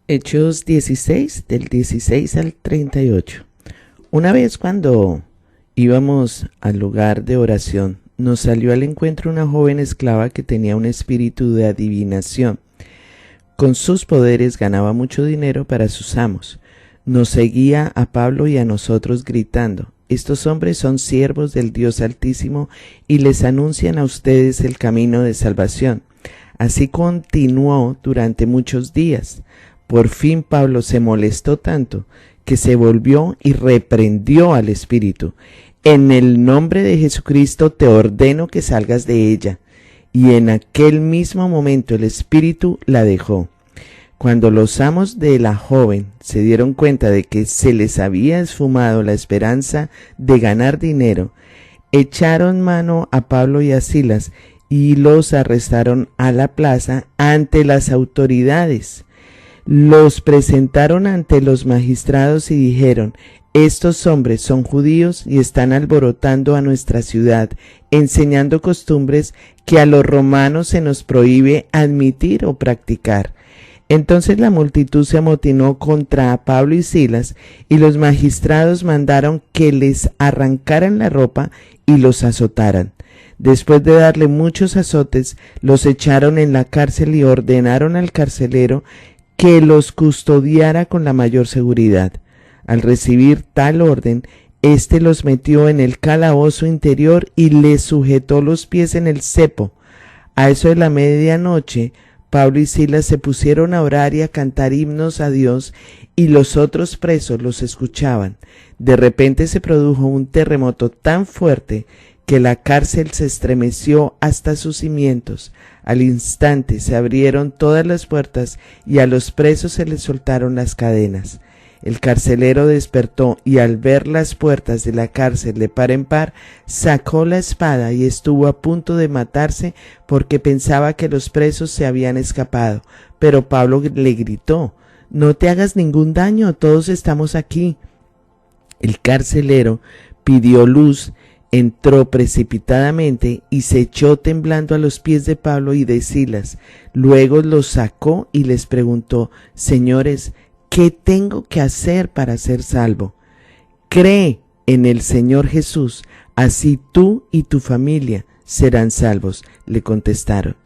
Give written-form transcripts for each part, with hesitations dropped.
Hechos 16, del 16 al 38. Una vez cuando íbamos al lugar de oración, nos salió al encuentro una joven esclava que tenía un espíritu de adivinación. Con sus poderes ganaba mucho dinero para sus amos. Nos seguía a Pablo y a nosotros gritando: estos hombres son siervos del Dios Altísimo y les anuncian a ustedes el camino de salvación. Así continuó durante muchos días. Por fin Pablo se molestó tanto que se volvió y reprendió al espíritu. En el nombre de Jesucristo te ordeno que salgas de ella. Y en aquel mismo momento el espíritu la dejó. Cuando los amos de la joven se dieron cuenta de que se les había esfumado la esperanza de ganar dinero, echaron mano a Pablo y a Silas y los arrestaron a la plaza ante las autoridades. Los presentaron ante los magistrados y dijeron: estos hombres son judíos y están alborotando a nuestra ciudad, enseñando costumbres que a los romanos se nos prohíbe admitir o practicar. Entonces la multitud se amotinó contra Pablo y Silas, y los magistrados mandaron que les arrancaran la ropa y los azotaran. Después de darle muchos azotes, los echaron en la cárcel y ordenaron al carcelero que los custodiara con la mayor seguridad. Al recibir tal orden, éste los metió en el calabozo interior y les sujetó los pies en el cepo. A eso de la medianoche, Pablo y Silas se pusieron a orar y a cantar himnos a Dios, y los otros presos los escuchaban. De repente se produjo un terremoto tan fuerte que la cárcel se estremeció hasta sus cimientos. Al instante se abrieron todas las puertas y a los presos se les soltaron las cadenas. El carcelero despertó y al ver las puertas de la cárcel de par en par, sacó la espada y estuvo a punto de matarse porque pensaba que los presos se habían escapado. Pero Pablo le gritó: no te hagas ningún daño, todos estamos aquí. El carcelero pidió luz, entró precipitadamente y se echó temblando a los pies de Pablo y de Silas. Luego los sacó y les preguntó: señores, ¿qué tengo que hacer para ser salvo? Cree en el Señor Jesús, así tú y tu familia serán salvos, le contestaron.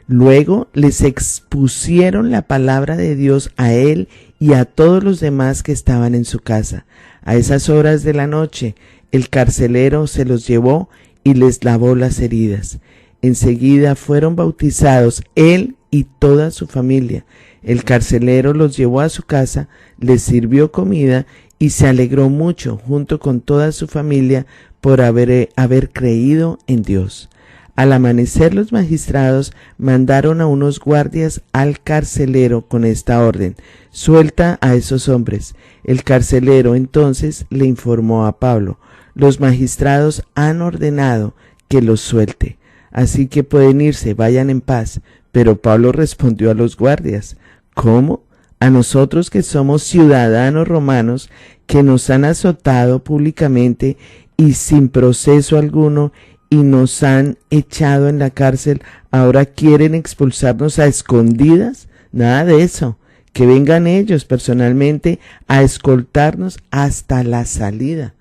Luego les expusieron la palabra de Dios a él y a todos los demás que estaban en su casa. A esas horas de la noche, el carcelero se los llevó y les lavó las heridas. Enseguida fueron bautizados él y toda su familia. El carcelero los llevó a su casa, les sirvió comida y se alegró mucho junto con toda su familia por haber creído en Dios. Al amanecer los magistrados mandaron a unos guardias al carcelero con esta orden: suelta a esos hombres. El carcelero entonces le informó a Pablo: los magistrados han ordenado que los suelte, así que pueden irse, vayan en paz. Pero Pablo respondió a los guardias: ¿cómo? A nosotros que somos ciudadanos romanos, que nos han azotado públicamente y sin proceso alguno y nos han echado en la cárcel, ¿ahora quieren expulsarnos a escondidas? Nada de eso. Que vengan ellos personalmente a escoltarnos hasta la salida.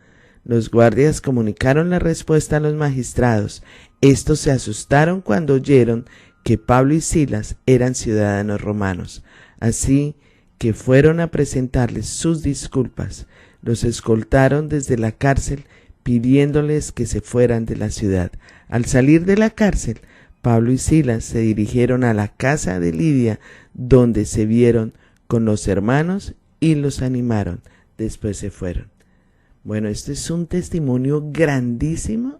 Los guardias comunicaron la respuesta a los magistrados. Estos se asustaron cuando oyeron que Pablo y Silas eran ciudadanos romanos. Así que fueron a presentarles sus disculpas. Los escoltaron desde la cárcel pidiéndoles que se fueran de la ciudad. Al salir de la cárcel, Pablo y Silas se dirigieron a la casa de Lidia, donde se vieron con los hermanos y los animaron. Después se fueron. Bueno, este es un testimonio grandísimo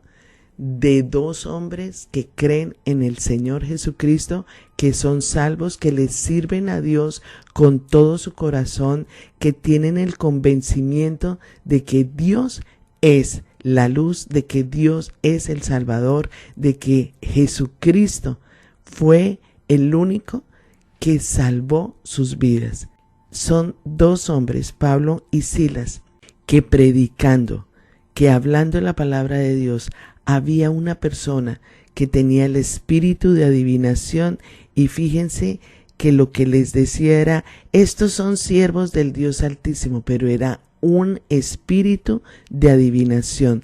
de dos hombres que creen en el Señor Jesucristo, que son salvos, que les sirven a Dios con todo su corazón, que tienen el convencimiento de que Dios es la luz, de que Dios es el Salvador, de que Jesucristo fue el único que salvó sus vidas. Son dos hombres, Pablo y Silas, que predicando, que hablando la palabra de Dios, había una persona que tenía el espíritu de adivinación, y fíjense que lo que les decía era, estos son siervos del Dios Altísimo, pero era un espíritu de adivinación.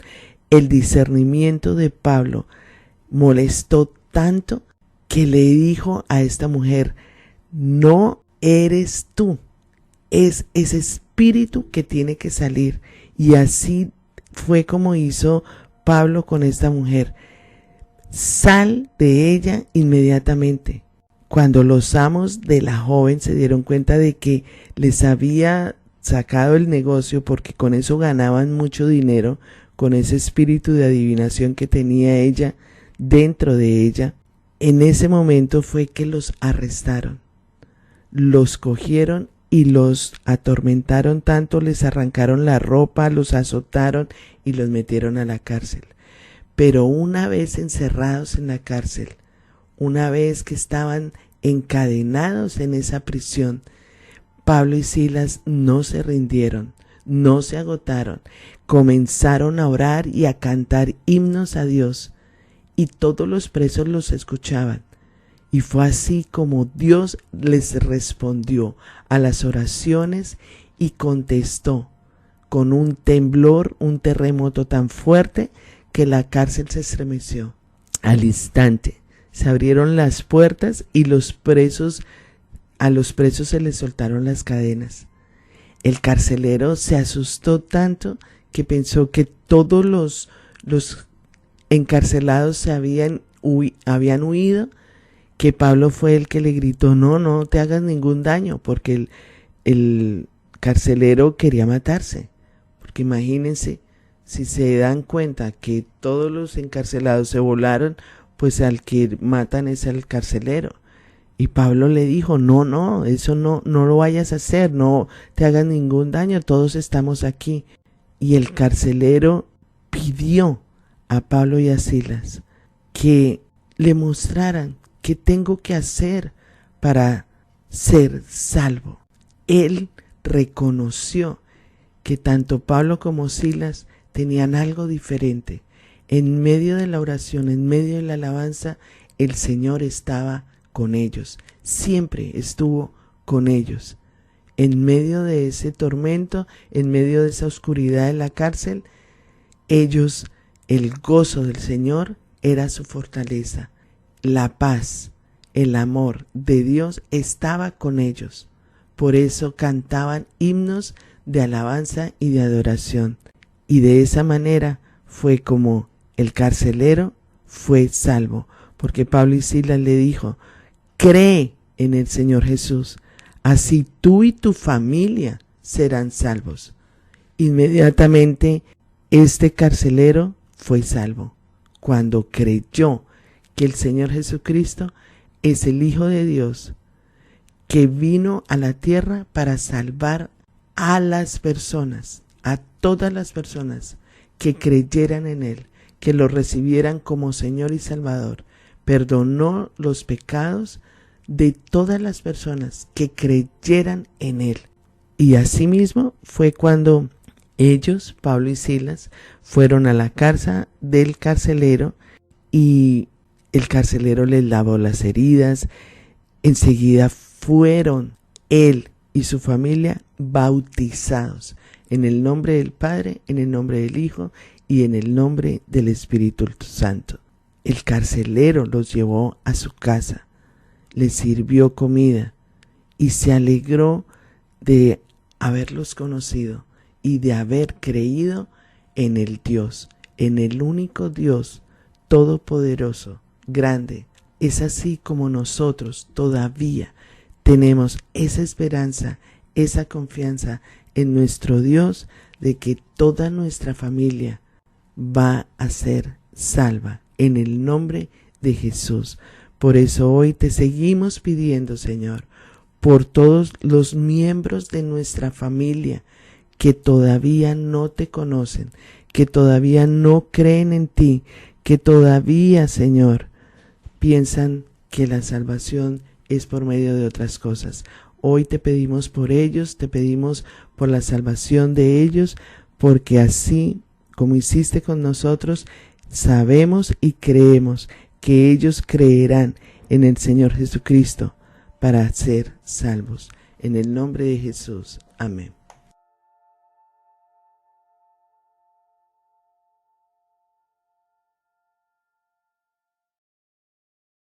El discernimiento de Pablo molestó tanto que le dijo a esta mujer, no eres tú, es ese espíritu que tiene que salir. Y así fue como hizo Pablo con esta mujer. Sal de ella inmediatamente. Cuando los amos de la joven se dieron cuenta de que les había sacado el negocio, porque con eso ganaban mucho dinero, con ese espíritu de adivinación que tenía ella dentro de ella, en ese momento fue que los arrestaron. Los cogieron y los atormentaron tanto, les arrancaron la ropa, los azotaron y los metieron a la cárcel. Pero una vez encerrados en la cárcel, una vez que estaban encadenados en esa prisión, Pablo y Silas no se rindieron, no se agotaron, comenzaron a orar y a cantar himnos a Dios, y todos los presos los escuchaban. Y fue así como Dios les respondió a las oraciones y contestó con un temblor, un terremoto tan fuerte que la cárcel se estremeció. Al instante se abrieron las puertas y a los presos se les soltaron las cadenas. El carcelero se asustó tanto que pensó que todos los encarcelados habían huido, que Pablo fue el que le gritó, no te hagas ningún daño, porque el carcelero quería matarse. Porque imagínense, si se dan cuenta que todos los encarcelados se volaron, pues al que matan es al carcelero. Y Pablo le dijo, no, eso no lo vayas a hacer, no te hagas ningún daño, todos estamos aquí. Y el carcelero pidió a Pablo y a Silas que le mostraran qué tengo que hacer para ser salvo. Él reconoció que tanto Pablo como Silas tenían algo diferente. En medio de la oración, en medio de la alabanza, el Señor estaba con ellos, siempre estuvo con ellos. En medio de ese tormento, en medio de esa oscuridad de la cárcel, ellos, el gozo del Señor era su fortaleza. La paz, el amor de Dios estaba con ellos. Por eso cantaban himnos de alabanza y de adoración. Y de esa manera fue como el carcelero fue salvo, porque Pablo y Silas le dijo, cree en el Señor Jesús, así tú y tu familia serán salvos. Inmediatamente este carcelero fue salvo, cuando creyó que el Señor Jesucristo es el Hijo de Dios, que vino a la tierra para salvar a las personas, a todas las personas que creyeran en Él, que lo recibieran como Señor y Salvador. Perdonó los pecados de todas las personas que creyeran en Él. Y asimismo fue cuando ellos, Pablo y Silas, fueron a la casa del carcelero y el carcelero les lavó las heridas. Enseguida fueron él y su familia bautizados en el nombre del Padre, en el nombre del Hijo y en el nombre del Espíritu Santo. El carcelero los llevó a su casa, les sirvió comida y se alegró de haberlos conocido y de haber creído en el Dios, en el único Dios todopoderoso, grande. Es así como nosotros todavía tenemos esa esperanza, esa confianza en nuestro Dios de que toda nuestra familia va a ser salva en el nombre de Jesús. Por eso hoy te seguimos pidiendo, Señor, por todos los miembros de nuestra familia que todavía no te conocen, que todavía no creen en ti, que todavía, Señor, piensan que la salvación es por medio de otras cosas. Hoy te pedimos por ellos, te pedimos por la salvación de ellos, porque así como hiciste con nosotros, sabemos y creemos que ellos creerán en el Señor Jesucristo para ser salvos. En el nombre de Jesús. Amén.